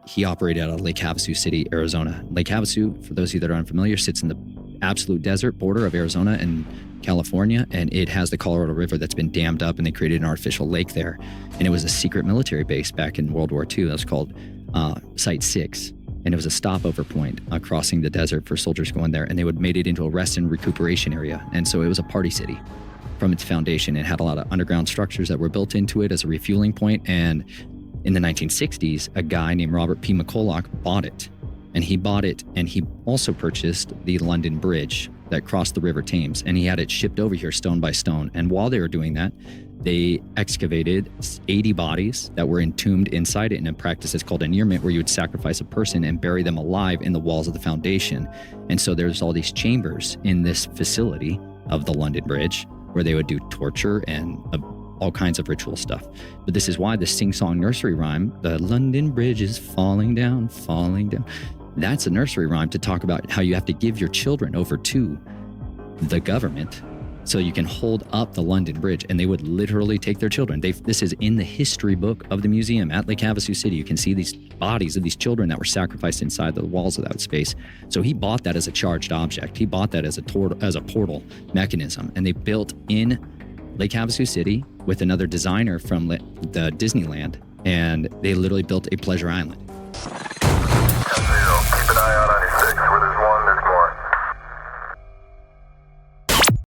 he operated out of Lake Havasu City, Arizona. Lake Havasu, for those of you that are unfamiliar, sits in the absolute desert border of Arizona and California, and it has the Colorado River that's been dammed up, and they created an artificial lake there. And it was a secret military base back in World War II. That was called Site 6. And it was a stopover point crossing the desert for soldiers going there. And they would made it into a rest and recuperation area. And so it was a party city from its foundation. It had a lot of underground structures that were built into it as a refueling point. And in the 1960s, a guy named Robert P. McCulloch bought it. And he bought it, and he also purchased the London Bridge that crossed the River Thames. And he had it shipped over here stone by stone. And while they were doing that, they excavated 80 bodies that were entombed inside it in a practice that's called annulment, where you would sacrifice a person and bury them alive in the walls of the foundation. And so there's all these chambers in this facility of the London Bridge where they would do torture and all kinds of ritual stuff. But this is why the sing-song nursery rhyme, the London Bridge is falling down, falling down. That's a nursery rhyme to talk about how you have to give your children over to the government so you can hold up the London Bridge. And they would literally take their children. This is in the history book of the museum at Lake Havasu City. You can see these bodies of these children that were sacrificed inside the walls of that space. So he bought that as a charged object. He bought that as a portal mechanism. And they built in Lake Havasu City with another designer from the Disneyland. And they literally built a pleasure island.